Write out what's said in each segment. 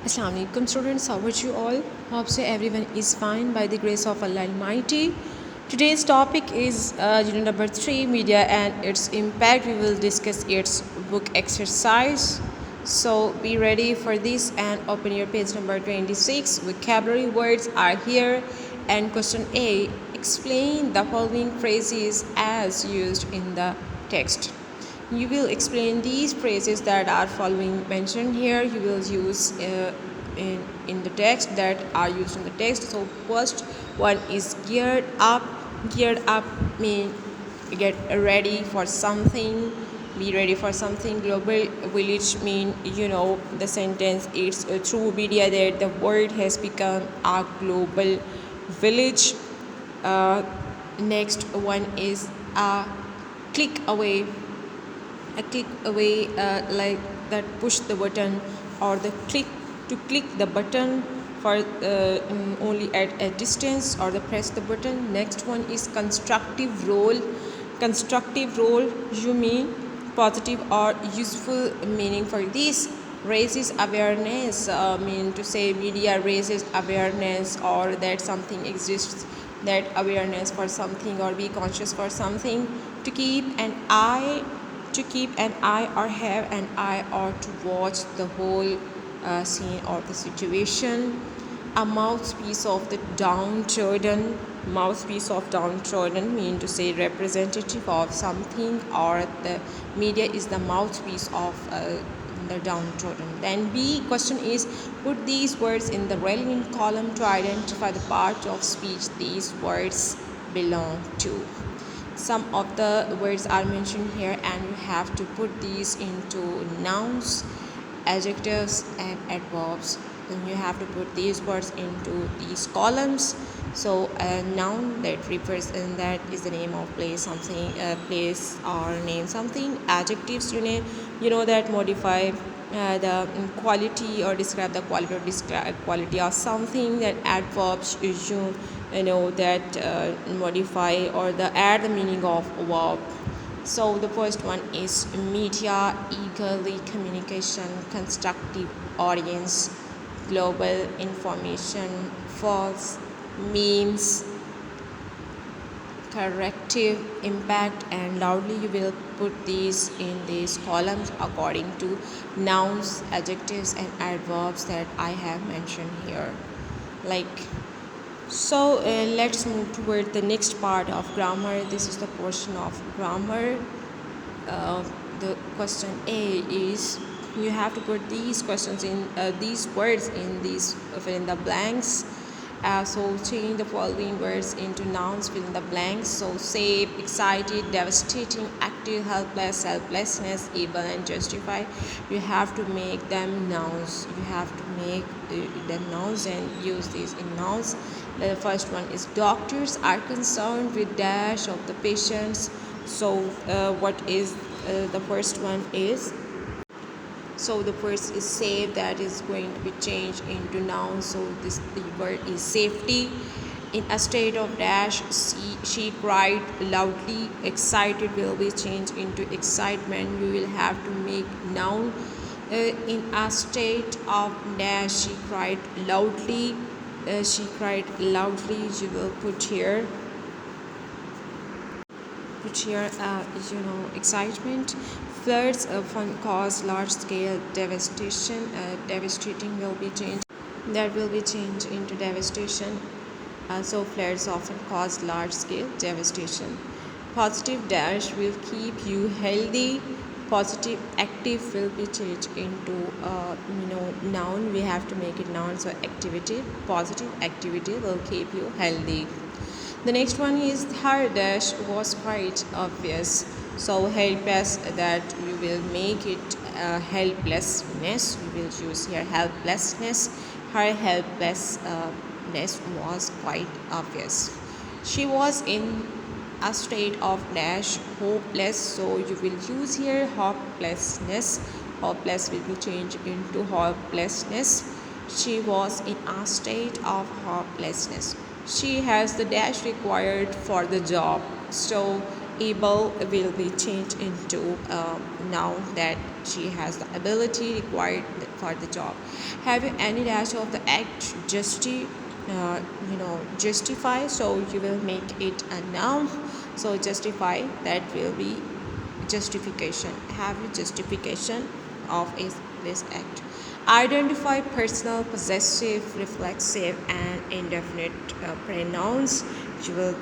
Assalamu alaikum students, how are you all? Hope so everyone is fine by the grace of Allah Almighty. Today's topic is unit number 3, media and its impact. We will discuss its book exercise. So be ready for this and open your page number 26. Vocabulary words are here. And question A, explain the following phrases as used in the text. You will explain these phrases that are following mentioned here. You will use in the text that are used in the text. So first one is geared up. Geared up mean get ready for something, be ready for something. Global village mean the sentence it's through media that the world has become a global village. Next one is a click away. A click away like that push the button, or the click the button for only at a distance, or the press the button. Next one is constructive role. Constructive role you mean positive or useful meaning for this. Raises awareness mean to say media raises awareness, or that something exists, that awareness for something, or be conscious for something. To keep an eye, or have an eye, or to watch the whole scene or the situation. A mouthpiece of the downtrodden. Mouthpiece of downtrodden mean to say representative of something, or the media is the mouthpiece of the downtrodden. Then B question is, put these words in the relevant column to identify the part of speech these words belong to. Some of the words are mentioned here, and you have to put these into nouns, adjectives and adverbs. Then you have to put these words into these columns. So a noun that refers, and that is the name of place, something, place or name something. Adjectives that modify the quality or describe the quality, or describe quality of something. That adverbs that modify or the add the meaning of verb. So the first one is media, eagerly, communication, constructive, audience, global, information, false, memes, corrective, impact, and loudly. You will put these in these columns according to nouns, adjectives and adverbs that I have mentioned here. So let's move toward the next part of grammar. This is the portion of grammar. The question A is, you have to put these questions in these words in these fill in the blanks. So change the following words into nouns, fill in the blanks. So safe, excited, devastating, active, helpless, helplessness, able and justify. You have to make them nouns. You have to make them nouns and use these in nouns. The first one is, doctors are concerned with dash of the patients. So what is the first one is, so the first is safe, that is going to be changed into noun. So the word is safety. In a state of dash, she cried loudly. Excited will be changed into excitement. You will have to make noun. In a state of dash, she cried loudly. You will put here excitement. Floods often cause large scale devastation. Devastating will be changed, that will be changed into devastation. So floods often cause large scale devastation. Positive dash will keep you healthy. Positive active will be changed into noun. We have to make it noun. So activity, positive activity will keep you healthy. The next one is, her dash was quite obvious. So helpless, that you will make it helplessness. We will use here helplessness. Her helplessness was quite obvious. She was in a state of dash hopeless. So you will use here hopelessness. Hopeless will be changed into hopelessness. She was in a state of hopelessness. She has the dash required for the job. So able will be changed into noun, that she has the ability required for the job. Have you any dash of the act uh, justify, so you will make it a noun. So justify, that will be justification. Have you justification of this act. Identify personal, possessive, reflexive, and indefinite pronouns. You will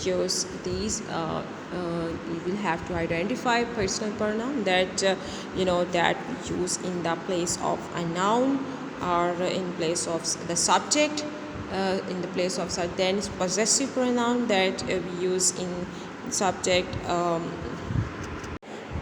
use these. You will have to identify personal pronoun that that we use in the place of a noun or in place of the subject. In the place of then possessive pronoun that we use in subject.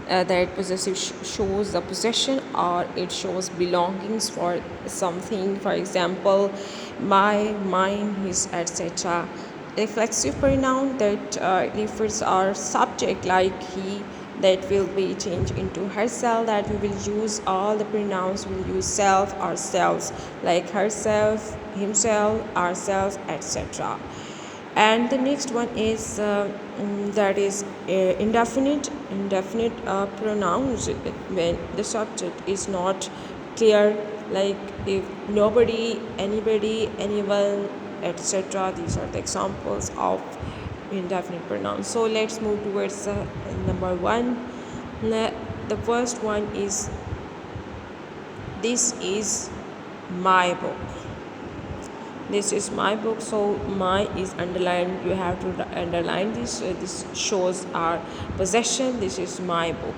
That possessive shows the possession or it shows belongings for something, for example my, mine, his, etc. Reflexive pronoun that refers our subject like he, that will be changed into herself, that we will use all the pronouns, will use self, ourselves, like herself, himself, ourselves, etc. And the next one is that is indefinite pronouns when the subject is not clear, like if nobody, anybody, anyone, etc. These are the examples of indefinite pronouns. So let's move towards number one. The first one is, this is my book. This is my book. So my is underlined, you have to underline this. This shows our possession. This is my book.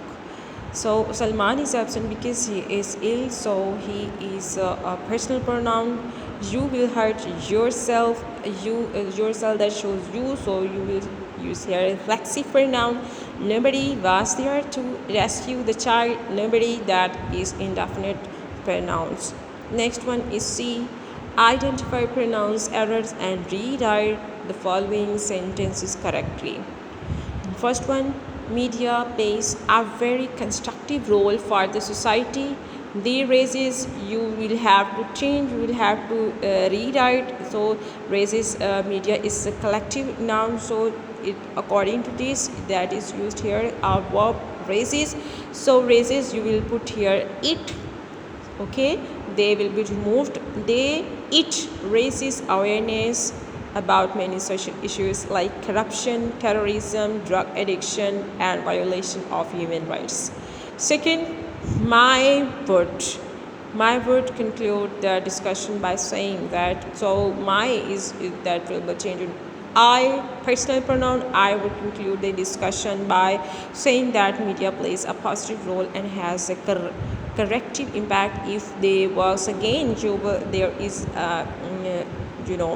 So Salman is absent because he is ill, so he is a personal pronoun. You will hurt yourself. Yourself, that shows you, so you will use here reflexive pronoun. Nobody was there to rescue the child. Nobody, that is indefinite pronouns. Next one is C. Identify pronouns errors and rewrite the following sentences correctly. First one, media plays a very constructive role for the society. The raises, you will have to change, you will have to rewrite. So raises, media is a collective noun, so it according to this, that is used here, our verb raises. So raises, you will put here it. Okay, they will be removed. It raises awareness about many social issues like corruption, terrorism, drug addiction, and violation of human rights. Second, my word conclude the discussion by saying that, so my is that will be changed in I, personal pronoun. I would conclude the discussion by saying that media plays a positive role and has a corrective impact. If they works again, there is a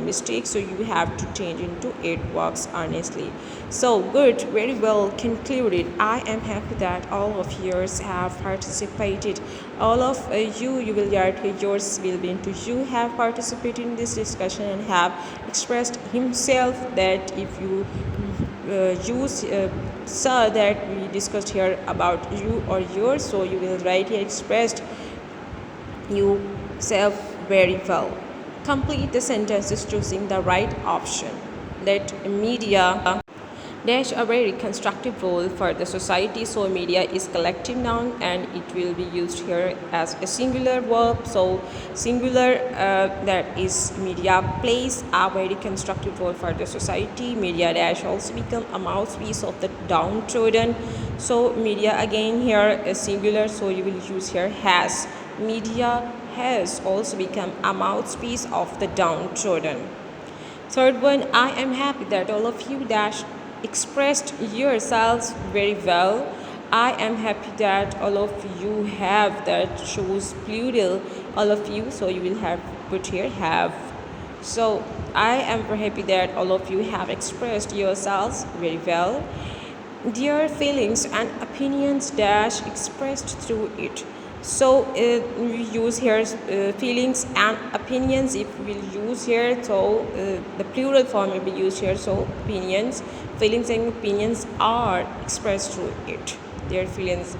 mistake, so you have to change into it works honestly. So good, very well concluded. I am happy that all of yours have participated. All of you will get yours will be into you have participated in this discussion and have expressed himself that if you use sir that we discussed here about you or yours, so you will write here expressed you self very well. Complete the sentences choosing the right option. Let media dash a very constructive role for the society. So media is collective noun and it will be used here as a singular verb. So singular, that is media plays a very constructive role for the society. Media dash also become a mouthpiece of the downtrodden. So media again here is singular, so you will use here has. Media has also become a mouthpiece of the downtrodden. Third one, I am happy that all of you dash expressed yourselves very well. I am happy that all of you have, that shows plural, all of you, so you will have put here have. So I am very happy that all of you have expressed yourselves very well. Their feelings and opinions dash expressed through it. So we use here feelings and opinions. If we will use here, so the plural form will be used here. So opinions, feelings and opinions are expressed through it. Their feelings.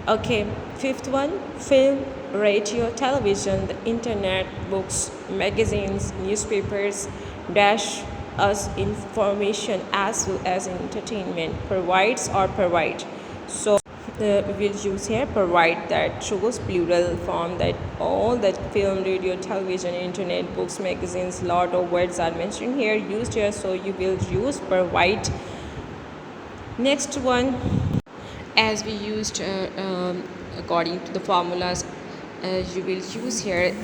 Okay, fifth one, film, radio, television, the internet, books, magazines, newspapers dash us information as well as entertainment, provides or provide. So we will use here provide, that shows plural form, that all that film, radio, television, internet, books, magazines, lot of words are mentioned here, used here, so you will use provide. Next one, as we used according to the formulas, you will use here,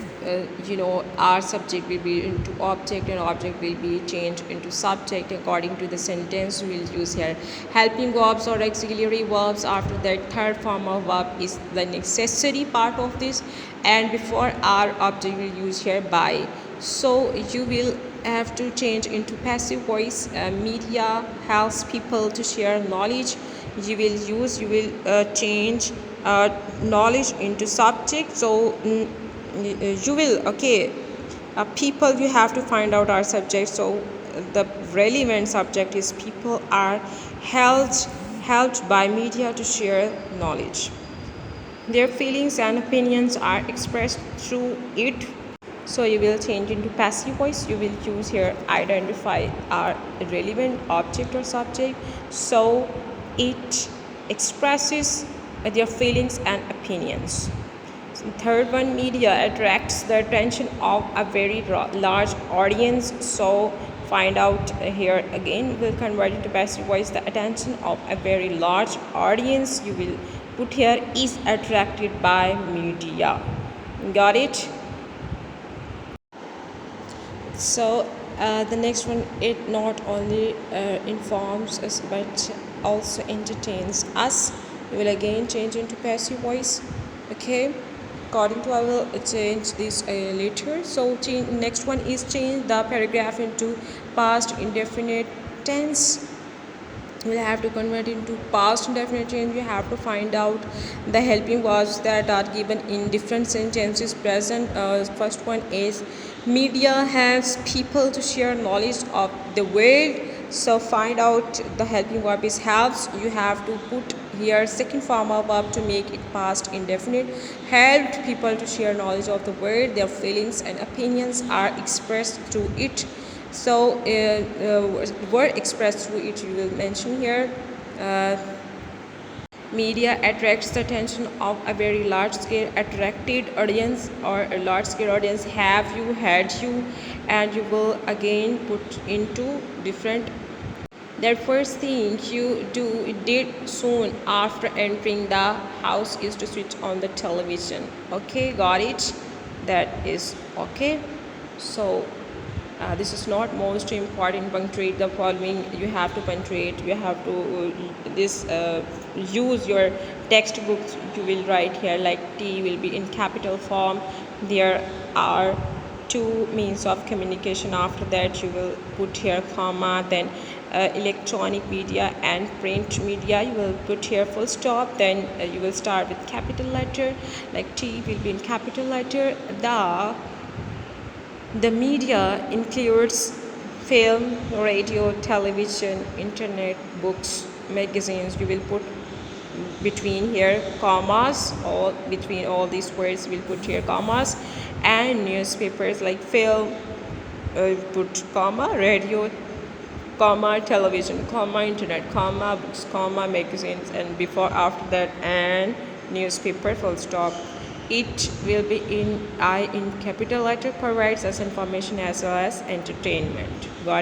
our subject will be into object and object will be changed into subject. According to the sentence, we will use here helping verbs or auxiliary verbs. After that, third form of verb is the necessary part of this, and before our object will use here by. So you will have to change into passive voice. Media helps people to share knowledge. You will change knowledge into subject. So you will, okay, people, you have to find out our subject. So the relevant subject is people are helped by media to share knowledge. Their feelings and opinions are expressed through it. So you will change into passive voice. You will use here identify our relevant object or subject. So it expresses their feelings and opinions. Third one, media attracts the attention of a very large audience. So find out here again, we will convert it to passive voice. The attention of a very large audience, you will put here, is attracted by media. Got it? So the next one, it not only informs us but also entertains us. We will again change into passive voice. Okay, according to, I will change this later. So next one is change the paragraph into past indefinite tense. We'll have to convert into past indefinite tense. You have to find out the helping verbs that are given in different sentences present. First one is media helps people to share knowledge of the world. So find out the helping verb is helps. You have to put here second form of verb to make it past indefinite. Helped people to share knowledge of the world. Their feelings and opinions are expressed through it. So word expressed through it, you will mention here. Media attracts the attention of a very large scale attracted audience, or a large scale audience. Have you, had you, and you will again put into different. That first thing you did soon after entering the house is to switch on the television. Okay, got it? That is okay. So this is not most important. Punctuate the following. You have to punctuate. You have to use your textbooks. You will write here like T will be in capital form. There are two means of communication. After that, you will put here comma. Then electronic media and print media, you will put here full stop. Then you will start with capital letter, like T will be in capital letter. The media includes film, radio, television, internet, books, magazines. You will put between here commas, all between all these words we'll put here commas. And newspapers like film, put comma, radio, comma, television, comma, internet, comma, books, comma, magazines, and before after that and newspaper, full stop. It will be in capital letter, provides us information as well as entertainment.